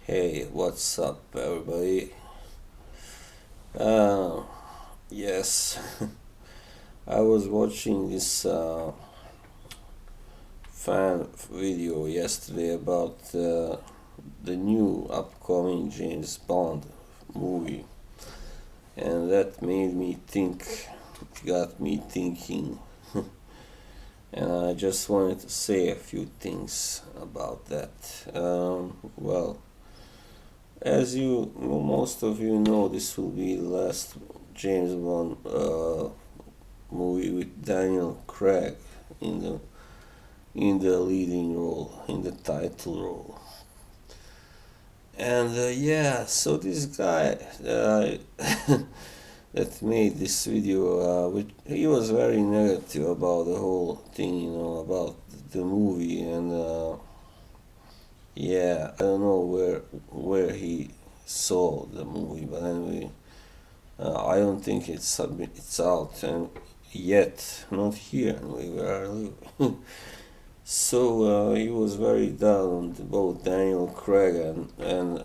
Hey, what's up, everybody? Uh, yes, I was watching this fan video yesterday about the new upcoming James Bond movie, and that made me think, got me thinking, and I just wanted to say a few things about that. Well, as most of you know, this will be the last James Bond movie with Daniel Craig in the leading role, in the title role. And yeah, so this guy that made this video, he was very negative about the whole thing, about the movie, and yeah, I don't know where he saw the movie, but anyway, I don't think it's out and yet, not here where I live. So he was very down on both Daniel Craig and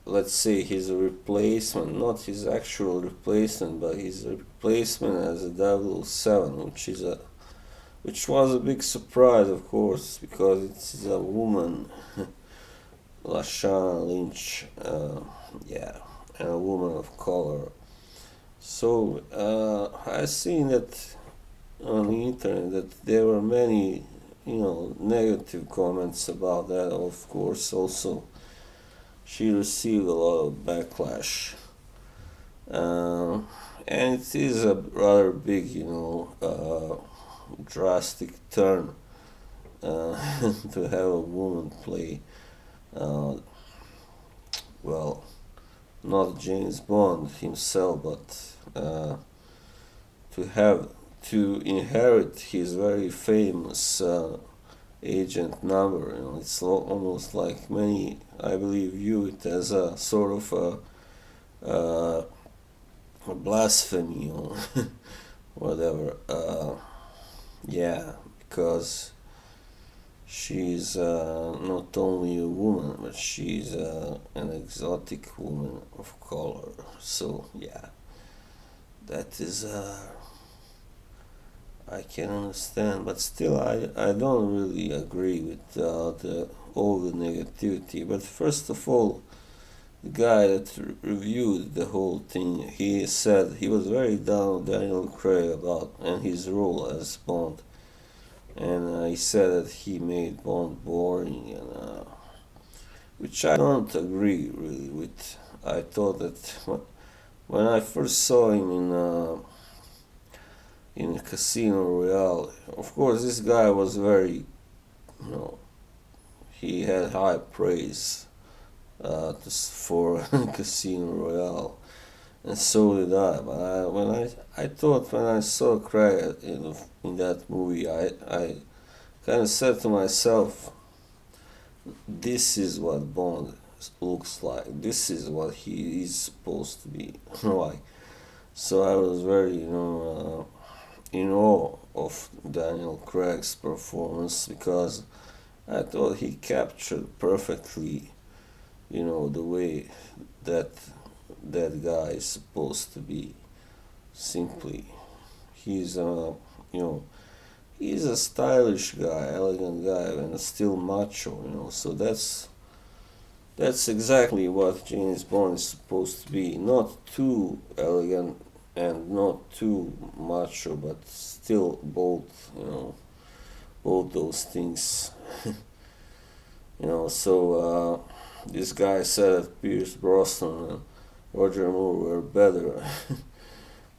let's say his replacement, not his actual replacement, but his replacement as a 007, which was a big surprise, of course, because it's a woman, Lashana Lynch, yeah, and a woman of color. So I seen that on the internet that there were many, negative comments about that. Of course, also she received a lot of backlash, uh, and it is a rather big, drastic turn to have a woman play. Uh, well, not James Bond himself, but to have to inherit his very famous agent number. It's almost like many, I believe, view it as a sort of a blasphemy or whatever. Yeah, because she's not only a woman, but she's an exotic woman of color. So yeah, that is I can understand, but still, I don't really agree with all the negativity. But first of all, the guy that reviewed the whole thing, he said he was very down on Daniel Craig about and his role as Bond, and he said that he made Bond boring, and which I don't agree really with. I thought that when I first saw him in Casino Royale. Of course, this guy was very, you know, he had high praise for Casino Royale, and so did I. But I thought when I saw Craig in that movie, I kind of said to myself, this is what Bond looks like. This is what he is supposed to be like. So I was very, in awe of Daniel Craig's performance because I thought he captured perfectly, the way that that guy is supposed to be. Simply, he's you know, he's a stylish guy, elegant guy, and still macho. So that's exactly what James Bond is supposed to be. Not too elegant and not too macho, but still both, both those things. So this guy said that Pierce Brosnan and Roger Moore were better,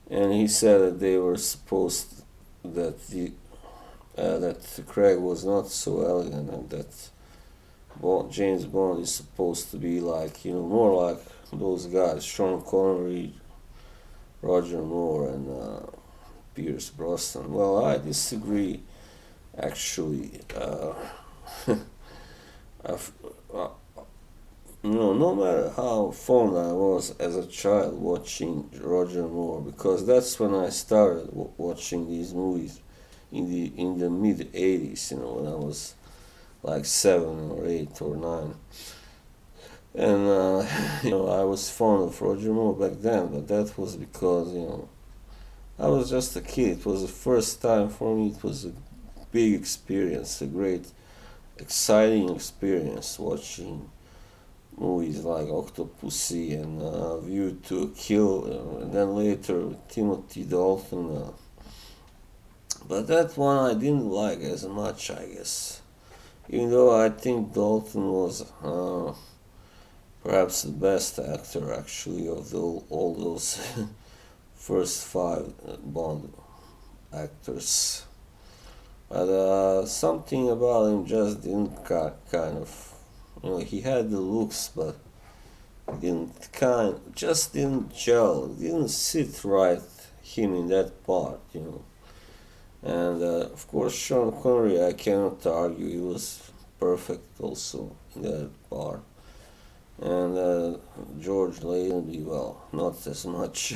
and he said that they were supposed that Craig was not so elegant, and that James Bond is supposed to be like, more like those guys, Sean Connery, Roger Moore, and Pierce Brosnan. Well, I disagree. Actually, I've, uh, no matter how fond I was as a child watching Roger Moore, because that's when I started watching these movies in the mid '80s. When I was like 7 or 8 or 9. And I was fond of Roger Moore back then, but that was because I was just a kid. It was the first time for me. It was a big experience, a great, exciting experience watching movies like Octopussy and View to a Kill, and then later with Timothy Dalton. But that one I didn't like as much, I guess. Even though I think Dalton was perhaps the best actor actually of all those first five Bond actors. But something about him just didn't kind of, he had the looks, but just didn't gel, didn't sit right him in that part. And of course, Sean Connery, I cannot argue, he was perfect also in that part. And George Lazenby, well, not as much.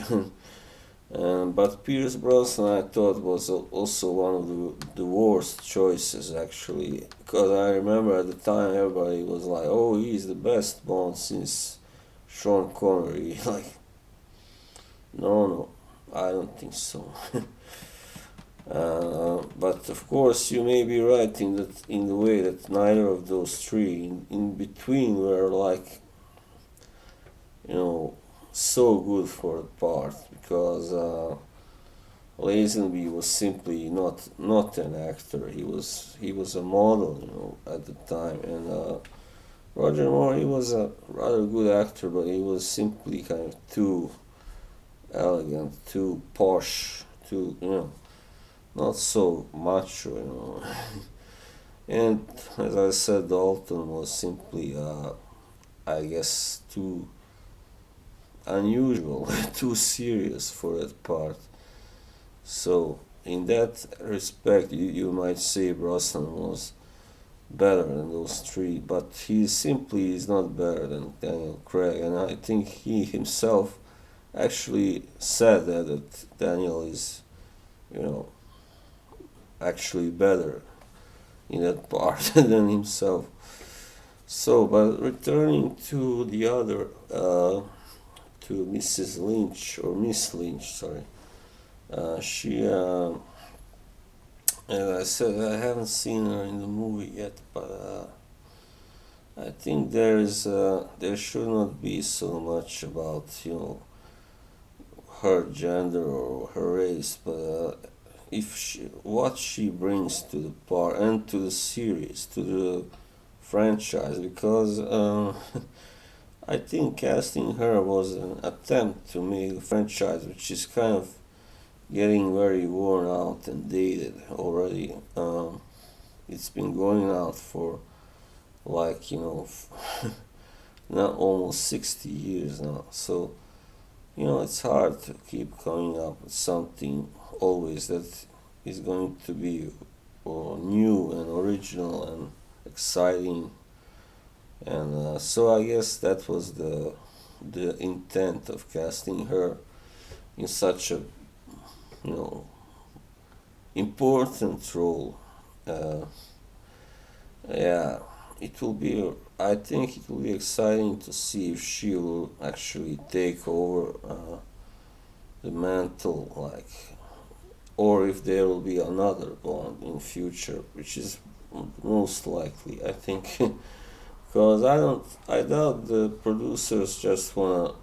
But Pierce Brosnan, I thought, was also one of the worst choices, actually. Because I remember at the time everybody was like, oh, he's the best Bond since Sean Connery. Like, no, I don't think so. But of course, you may be right in the way that neither of those three in between were like, so good for the part, because Lazenby was simply not an actor. He was a model, at the time, and Roger Moore, he was a rather good actor, but he was simply kind of too elegant, too posh, too not so macho. And as I said, Dalton was simply, I guess, too unusual, too serious for that part. So, in that respect, you might say Brosnan was better than those three, but he simply is not better than Daniel Craig, and I think he himself actually said that Daniel is, actually better in that part than himself. So, but returning to the other, to Mrs. Lynch, or Miss Lynch, sorry. She, as I said, I haven't seen her in the movie yet, but I think there should not be so much about her gender or her race, but what she brings to the part and to the series, to the franchise, because I think casting her was an attempt to make a franchise which is kind of getting very worn out and dated already. It's been going out for like not almost 60 years now, so it's hard to keep coming up with something always that is going to be new and original and exciting. And so I guess that was the intent of casting her in such a important role. Uh, yeah, it will be. I think it will be exciting to see if she will actually take over the mantle, like, or if there will be another Bond in future, which is most likely, I think. Because I doubt the producers just wanna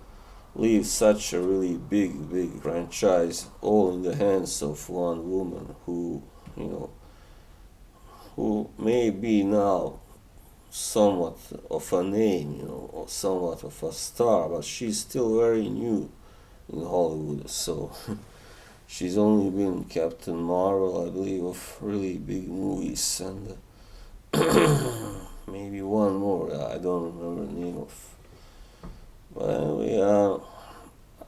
leave such a really big franchise all in the hands of one woman who may be now somewhat of a name, or somewhat of a star, but she's still very new in Hollywood. So she's only been Captain Marvel, I believe, of really big movies, and maybe one more. I don't remember the name of. But anyway,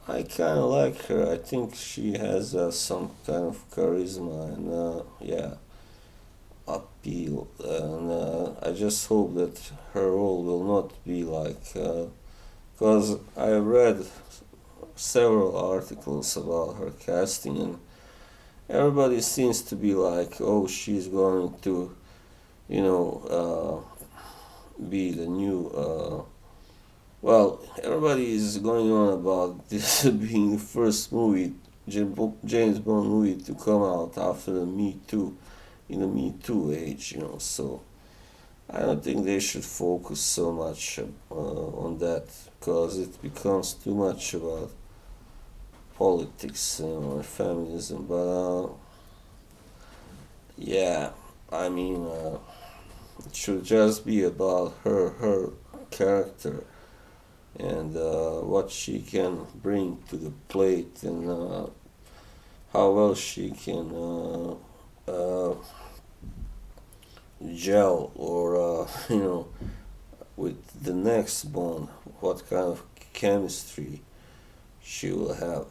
I kind of like her. I think she has some kind of charisma and appeal, and I just hope that her role will not be like. Because I read several articles about her casting, and everybody seems to be like, oh, she's going to you know, be the new. Well, everybody is going on about this being the first movie, James Bond movie, to come out after the Me Too, in the Me Too age, So I don't think they should focus so much on that, because it becomes too much about politics, and feminism. But yeah, I mean, it should just be about her character, and what she can bring to the plate, and how well she can gel, or with the next Bond, what kind of chemistry she will have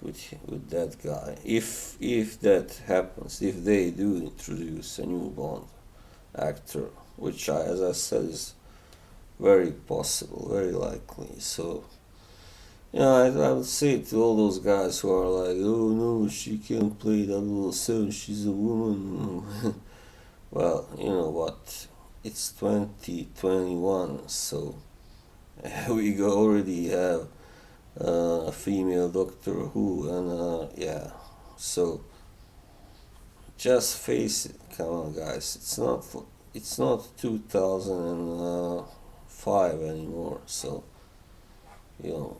with that guy. If that happens, if they do introduce a new Bond actor, which as I said, is very possible, very likely. So I would say to all those guys who are like, oh no, she can't play 007, she's a woman. Well, you know what? It's 2021, so we already have a female Doctor Who, and yeah, so just face it. Come on, guys. It's not 2005 anymore. So you know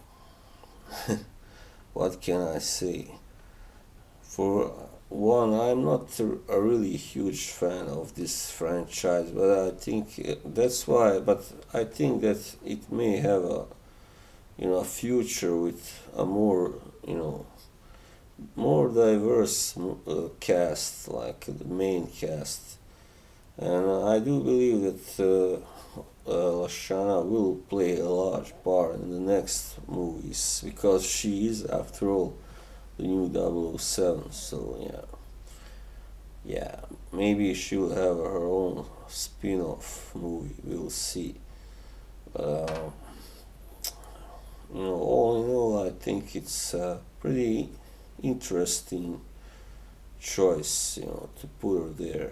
what can I say? For one, I'm not a really huge fan of this franchise, but I think that's why. But I think that it may have a future with a more diverse cast, like the main cast, and I do believe that Lashana will play a large part in the next movies, because she is, after all, the new 007. So yeah, maybe she will have her own spin-off movie. We'll see. Uh, all in all, I think it's a pretty interesting choice, to put her there,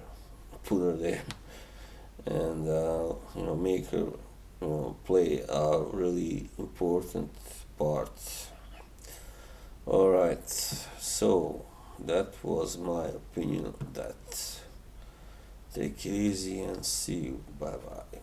and make her, play a really important part. All right, so that was my opinion on that. Take it easy and see you. Bye bye.